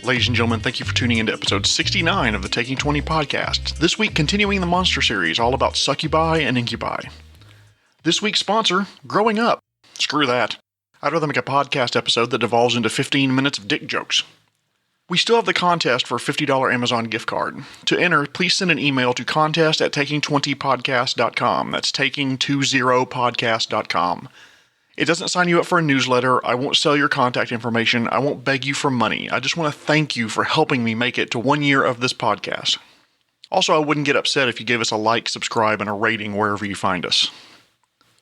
Ladies and gentlemen, thank you for tuning into episode 69 of the Taking 20 podcast. This week, continuing the monster series all about succubi and incubi. This week's sponsor, Growing Up. Screw that. I'd rather make a podcast episode that devolves into 15 minutes of dick jokes. We still have the contest for a $50 Amazon gift card. To enter, please send an email to contest@taking20podcast.com. That's taking20podcast.com. It doesn't sign you up for a newsletter. I won't sell your contact information. I won't beg you for money. I just want to thank you for helping me make it to 1 year of this podcast. Also, I wouldn't get upset if you gave us a like, subscribe, and a rating wherever you find us.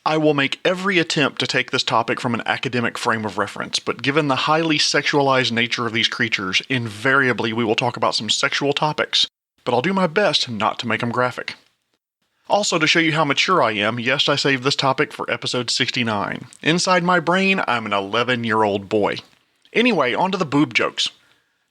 I will make every attempt to take this topic from an academic frame of reference, but given the highly sexualized nature of these creatures, invariably we will talk about some sexual topics, but I'll do my best not to make them graphic. Also, to show you how mature I am, yes, I saved this topic for episode 69. Inside my brain, I'm an 11-year-old boy. Anyway, on to the boob jokes.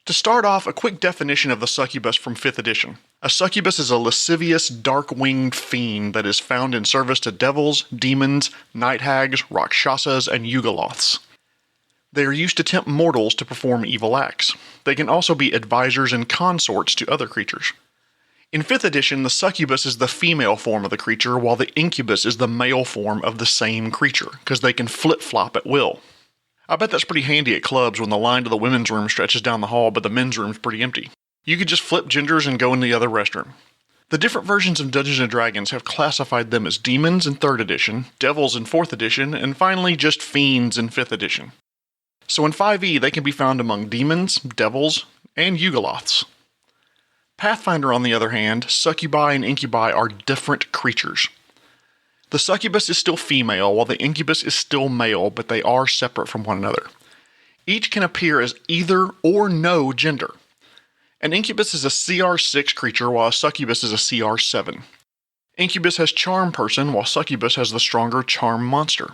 To start off, a quick definition of the succubus from 5th edition. A succubus is a lascivious, dark-winged fiend that is found in service to devils, demons, night hags, rakshasas, and yugoloths. They are used to tempt mortals to perform evil acts. They can also be advisors and consorts to other creatures. In 5th edition, the succubus is the female form of the creature, while the incubus is the male form of the same creature, because they can flip-flop at will. I bet that's pretty handy at clubs when the line to the women's room stretches down the hall, but the men's room's pretty empty. You could just flip genders and go in the other restroom. The different versions of Dungeons & Dragons have classified them as demons in 3rd edition, devils in 4th edition, and finally just fiends in 5th edition. So in 5e, they can be found among demons, devils, and yugoloths. Pathfinder, on the other hand, succubi and incubi are different creatures. The succubus is still female, while the incubus is still male, but they are separate from one another. Each can appear as either or no gender. An incubus is a CR6 creature, while a succubus is a CR7. Incubus has charm person, while succubus has the stronger charm monster.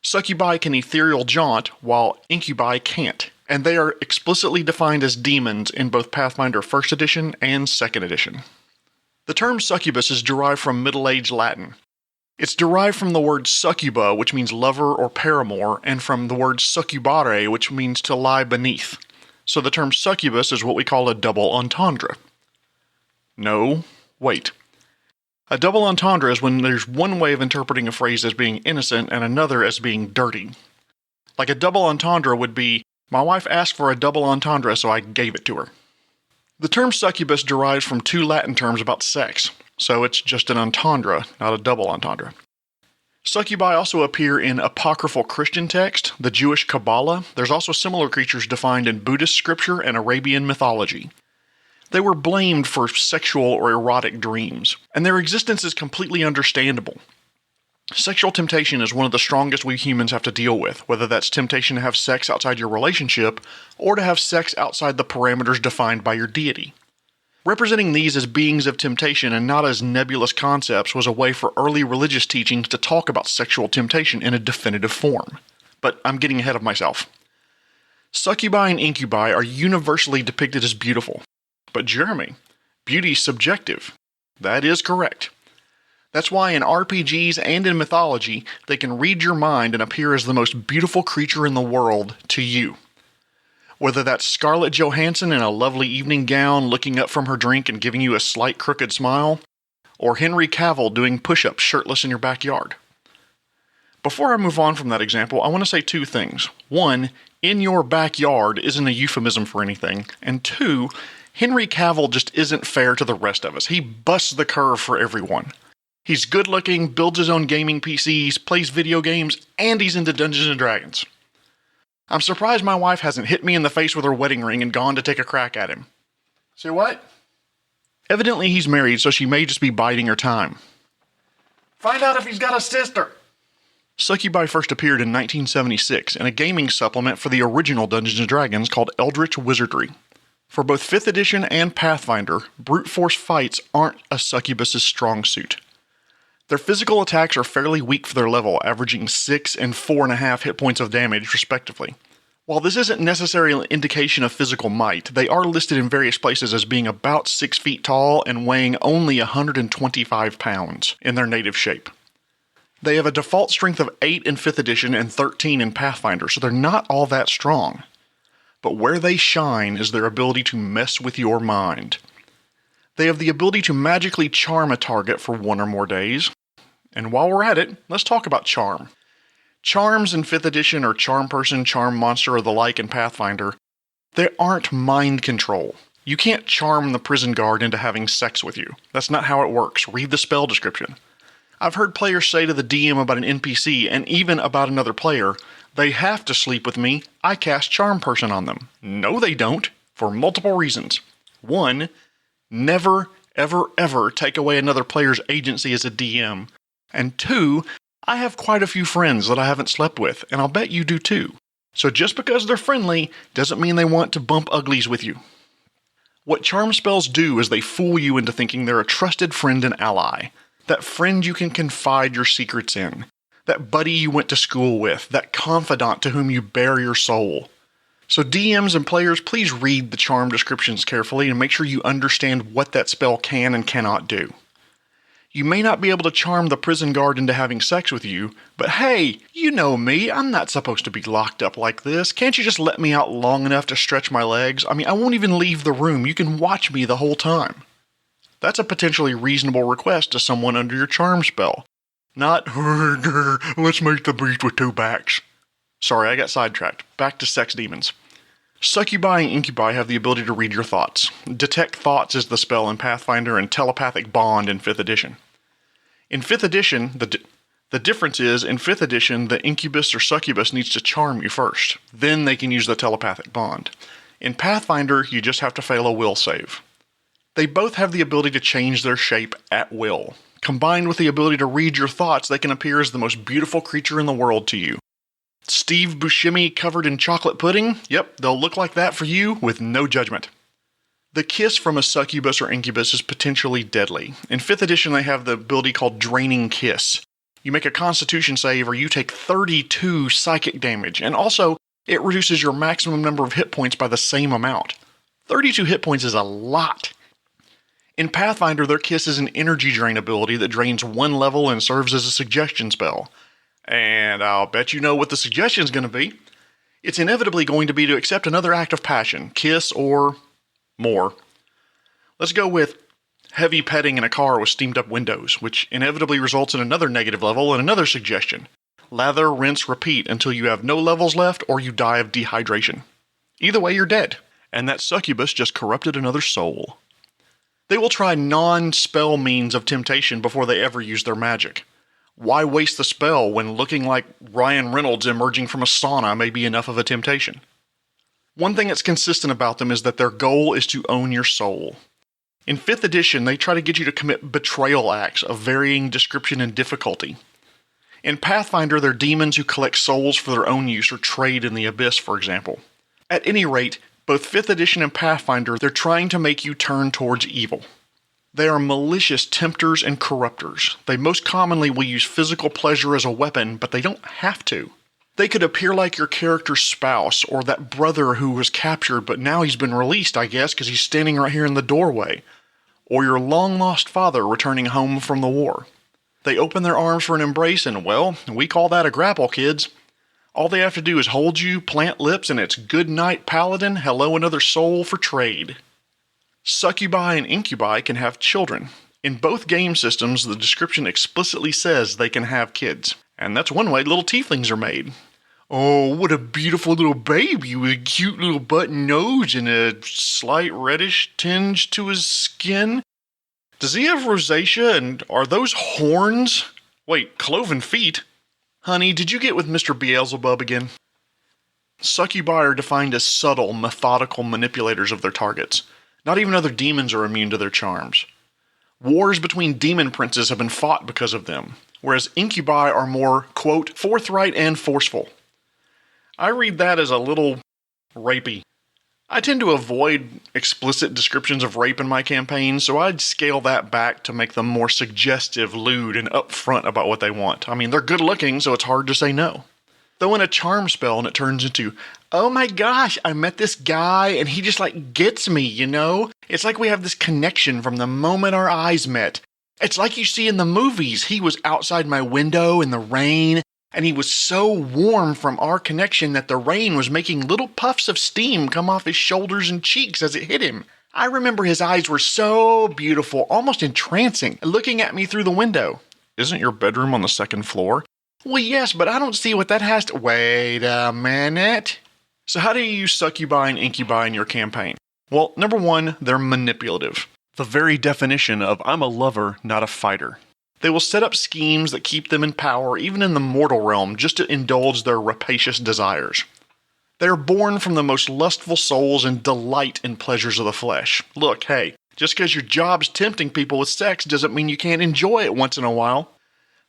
Succubi can ethereal jaunt, while incubi can't. And they are explicitly defined as demons in both Pathfinder 1st edition and 2nd edition. The term succubus is derived from Middle Age Latin. It's derived from the word succuba, which means lover or paramour, and from the word succubare, which means to lie beneath. So the term succubus is what we call a double entendre. No, wait. A double entendre is when there's one way of interpreting a phrase as being innocent and another as being dirty. Like a double entendre would be, my wife asked for a double entendre, so I gave it to her. The term succubus derives from 2 Latin terms about sex, so it's just an entendre, not a double entendre. Succubi also appear in apocryphal Christian text, the Jewish Kabbalah. There's also similar creatures defined in Buddhist scripture and Arabian mythology. They were blamed for sexual or erotic dreams, and their existence is completely understandable. Sexual temptation is one of the strongest we humans have to deal with, whether that's temptation to have sex outside your relationship, or to have sex outside the parameters defined by your deity. Representing these as beings of temptation and not as nebulous concepts was a way for early religious teachings to talk about sexual temptation in a definitive form. But I'm getting ahead of myself. Succubi and incubi are universally depicted as beautiful. But Jeremy, beauty's subjective. That is correct. That's why in RPGs and in mythology, they can read your mind and appear as the most beautiful creature in the world to you. Whether that's Scarlett Johansson in a lovely evening gown looking up from her drink and giving you a slight crooked smile, or Henry Cavill doing push-ups shirtless in your backyard. Before I move on from that example, I want to say 2 things. 1, in your backyard isn't a euphemism for anything, and 2, Henry Cavill just isn't fair to the rest of us. He busts the curve for everyone. He's good-looking, builds his own gaming PCs, plays video games, and he's into Dungeons & Dragons. I'm surprised my wife hasn't hit me in the face with her wedding ring and gone to take a crack at him. Say what? Evidently he's married, so she may just be biding her time. Find out if he's got a sister! Succubi first appeared in 1976 in a gaming supplement for the original Dungeons & Dragons called Eldritch Wizardry. For both 5th edition and Pathfinder, brute force fights aren't a succubus's strong suit. Their physical attacks are fairly weak for their level, averaging 6 and 4.5 hit points of damage, respectively. While this isn't necessarily an indication of physical might, they are listed in various places as being about 6 feet tall and weighing only 125 pounds in their native shape. They have a default strength of 8 in 5th edition and 13 in Pathfinder, so they're not all that strong. but where they shine is their ability to mess with your mind. They have the ability to magically charm a target for 1 or more days. And while we're at it, let's talk about charm. Charms in 5th edition or charm person, charm monster, or the like in Pathfinder, they aren't mind control. You can't charm the prison guard into having sex with you. That's not how it works. Read the spell description. I've heard players say to the DM about an NPC, and even about another player, they have to sleep with me, I cast charm person on them. No, they don't, for multiple reasons. 1, never, ever, ever take away another player's agency as a DM. And 2, I have quite a few friends that I haven't slept with, and I'll bet you do too. So just because they're friendly doesn't mean they want to bump uglies with you. What charm spells do is they fool you into thinking they're a trusted friend and ally. That friend you can confide your secrets in. That buddy you went to school with. That confidant to whom you bare your soul. So DMs and players, please read the charm descriptions carefully and make sure you understand what that spell can and cannot do. You may not be able to charm the prison guard into having sex with you, but hey, you know me, I'm not supposed to be locked up like this. Can't you just let me out long enough to stretch my legs? I mean, I won't even leave the room. You can watch me the whole time. That's a potentially reasonable request to someone under your charm spell. Not, let's make the beast with 2 backs. Sorry, I got sidetracked. Back to sex demons. Succubi and incubi have the ability to read your thoughts. Detect thoughts is the spell in Pathfinder, and telepathic bond in 5th edition. In 5th edition, the difference is, in 5th edition, the incubus or succubus needs to charm you first. Then they can use the telepathic bond. In Pathfinder, you just have to fail a will save. They both have the ability to change their shape at will. Combined with the ability to read your thoughts, they can appear as the most beautiful creature in the world to you. Steve Buscemi covered in chocolate pudding? Yep, they'll look like that for you with no judgment. The kiss from a succubus or incubus is potentially deadly. In 5th edition, they have the ability called Draining Kiss. You make a Constitution save or you take 32 psychic damage, and also, it reduces your maximum number of hit points by the same amount. 32 hit points is a lot. In Pathfinder, their kiss is an energy drain ability that drains 1 level and serves as a suggestion spell. And I'll bet you know what the suggestion is going to be. It's inevitably going to be to accept another act of passion, kiss, or more. Let's go with heavy petting in a car with steamed up windows, which inevitably results in another negative level and another suggestion. Lather, rinse, repeat until you have no levels left or you die of dehydration. Either way, you're dead. And that succubus just corrupted another soul. They will try non-spell means of temptation before they ever use their magic. Why waste the spell when looking like Ryan Reynolds emerging from a sauna may be enough of a temptation? One thing that's consistent about them is that their goal is to own your soul. In 5th edition, they try to get you to commit betrayal acts of varying description and difficulty. In Pathfinder, they're demons who collect souls for their own use or trade in the abyss, for example. At any rate, both 5th edition and Pathfinder, they're trying to make you turn towards evil. They are malicious tempters and corrupters. They most commonly will use physical pleasure as a weapon, but they don't have to. They could appear like your character's spouse, or that brother who was captured but now he's been released, I guess, because he's standing right here in the doorway. Or your long-lost father returning home from the war. They open their arms for an embrace and, well, we call that a grapple, kids. All they have to do is hold you, plant lips, and it's good night, paladin, hello another soul for trade. Succubi and incubi can have children. In both game systems, the description explicitly says they can have kids. And that's one way little tieflings are made. Oh, what a beautiful little baby with a cute little button nose and a slight reddish tinge to his skin. Does he have rosacea, and are those horns? Wait, cloven feet? Honey, did you get with Mr. Beelzebub again? Succubi are defined as subtle, methodical manipulators of their targets. Not even other demons are immune to their charms. Wars between demon princes have been fought because of them, whereas incubi are more, quote, forthright and forceful. I read that as a little rapey. I tend to avoid explicit descriptions of rape in my campaigns, so I'd scale that back to make them more suggestive, lewd, and upfront about what they want. I mean, they're good looking, so it's hard to say no. Throw in a charm spell and it turns into, oh my gosh, I met this guy and he just gets me, you know? It's like we have this connection from the moment our eyes met. It's like you see in the movies. He was outside my window in the rain and he was so warm from our connection that the rain was making little puffs of steam come off his shoulders and cheeks as it hit him. I remember his eyes were so beautiful, almost entrancing, looking at me through the window. Isn't your bedroom on the second floor? Well, yes, but I don't see what that has to... Wait a minute. So how do you use succubi and incubi in your campaign? Well, number one, they're manipulative. The very definition of I'm a lover, not a fighter. They will set up schemes that keep them in power, even in the mortal realm, just to indulge their rapacious desires. They are born from the most lustful souls and delight in pleasures of the flesh. Look, hey, just because your job's tempting people with sex doesn't mean you can't enjoy it once in a while.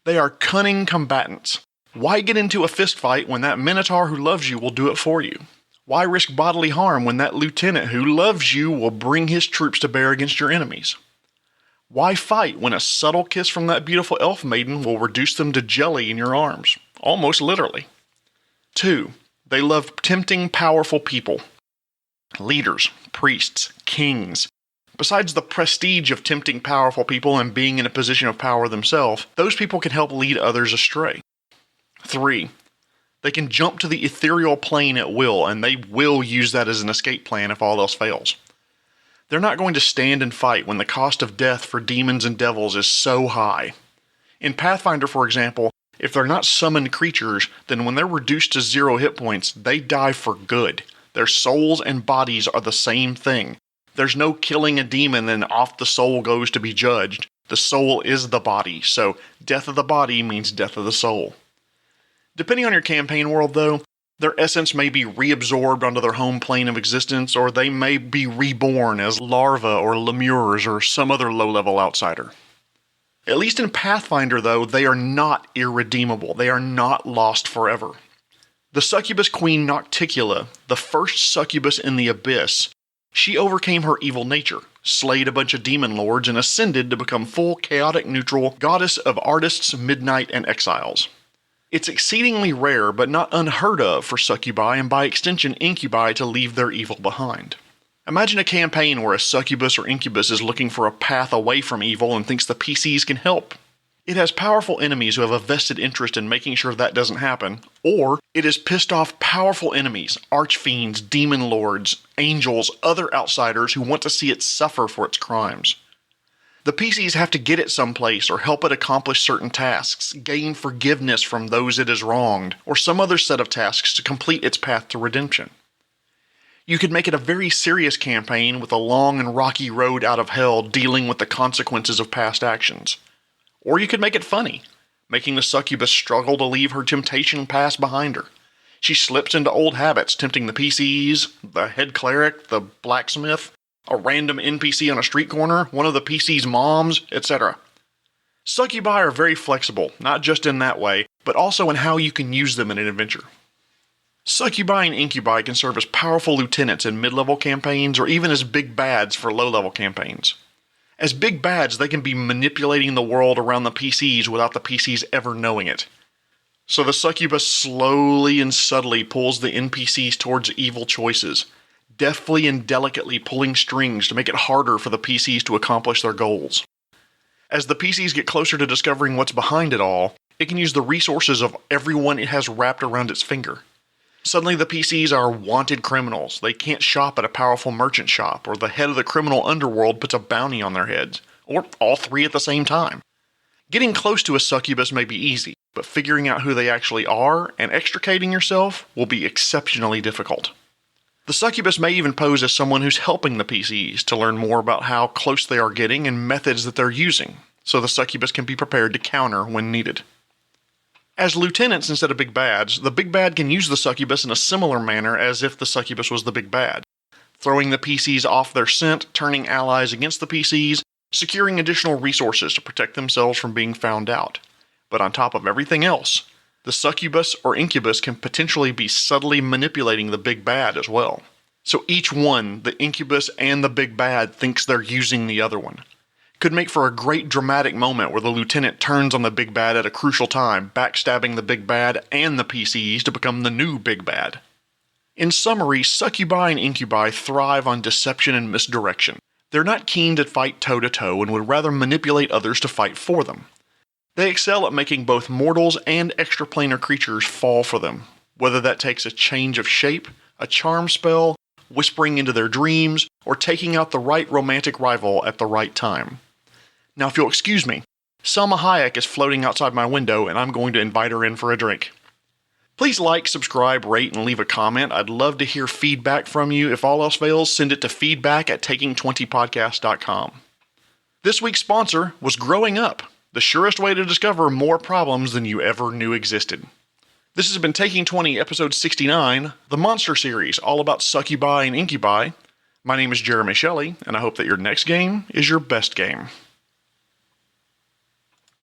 They are cunning combatants. Why get into a fist fight when that minotaur who loves you will do it for you? Why risk bodily harm when that lieutenant who loves you will bring his troops to bear against your enemies? Why fight when a subtle kiss from that beautiful elf maiden will reduce them to jelly in your arms? Almost literally. 2. They love tempting powerful people. Leaders, priests, kings. Besides the prestige of tempting powerful people and being in a position of power themselves, those people can help lead others astray. 3. They can jump to the ethereal plane at will, and they will use that as an escape plan if all else fails. They're not going to stand and fight when the cost of death for demons and devils is so high. In Pathfinder, for example, if they're not summoned creatures, then when they're reduced to 0 hit points, they die for good. Their souls and bodies are the same thing. There's no killing a demon and off the soul goes to be judged. The soul is the body, so death of the body means death of the soul. Depending on your campaign world, though, their essence may be reabsorbed onto their home plane of existence, or they may be reborn as larvae or lemures or some other low-level outsider. At least in Pathfinder, though, they are not irredeemable. They are not lost forever. The succubus queen Nocticula, the first succubus in the Abyss, she overcame her evil nature, slayed a bunch of demon lords, and ascended to become full chaotic neutral goddess of artists, midnight, and exiles. It's exceedingly rare, but not unheard of for succubi and by extension incubi to leave their evil behind. Imagine a campaign where a succubus or incubus is looking for a path away from evil and thinks the PCs can help. It has powerful enemies who have a vested interest in making sure that doesn't happen, or it has pissed off powerful enemies, archfiends, demon lords, angels, other outsiders who want to see it suffer for its crimes. The PCs have to get it someplace or help it accomplish certain tasks, gain forgiveness from those it has wronged, or some other set of tasks to complete its path to redemption. You could make it a very serious campaign with a long and rocky road out of hell dealing with the consequences of past actions. Or you could make it funny, making the succubus struggle to leave her temptation past behind her. She slips into old habits, tempting the PCs, the head cleric, the blacksmith, a random NPC on a street corner, one of the PC's moms, etc. Succubi are very flexible, not just in that way, but also in how you can use them in an adventure. Succubi and incubi can serve as powerful lieutenants in mid-level campaigns or even as big bads for low-level campaigns. As big bads, they can be manipulating the world around the PCs without the PCs ever knowing it. So the succubus slowly and subtly pulls the NPCs towards evil choices, deftly and delicately pulling strings to make it harder for the PCs to accomplish their goals. As the PCs get closer to discovering what's behind it all, it can use the resources of everyone it has wrapped around its finger. Suddenly the PCs are wanted criminals. They can't shop at a powerful merchant shop, or the head of the criminal underworld puts a bounty on their heads, or all three at the same time. Getting close to a succubus may be easy, but figuring out who they actually are and extricating yourself will be exceptionally difficult. The succubus may even pose as someone who's helping the PCs to learn more about how close they are getting and methods that they're using, so the succubus can be prepared to counter when needed. As lieutenants instead of big bads, the big bad can use the succubus in a similar manner as if the succubus was the big bad, throwing the PCs off their scent, turning allies against the PCs, securing additional resources to protect themselves from being found out. But on top of everything else, the succubus or incubus can potentially be subtly manipulating the big bad as well. So each one, the incubus and the big bad, thinks they're using the other one. Could make for a great dramatic moment where the lieutenant turns on the big bad at a crucial time, backstabbing the big bad and the PCs to become the new big bad. In summary, succubi and incubi thrive on deception and misdirection. They're not keen to fight toe-to-toe and would rather manipulate others to fight for them. They excel at making both mortals and extraplanar creatures fall for them, whether that takes a change of shape, a charm spell, whispering into their dreams, or taking out the right romantic rival at the right time. Now if you'll excuse me, Selma Hayek is floating outside my window and I'm going to invite her in for a drink. Please like, subscribe, rate, and leave a comment. I'd love to hear feedback from you. If all else fails, send it to feedback@taking20podcast.com. This week's sponsor was Growing Up, the surest way to discover more problems than you ever knew existed. This has been Taking 20, episode 69, the Monster Series, all about succubi and incubi. My name is Jeremy Shelley, and I hope that your next game is your best game.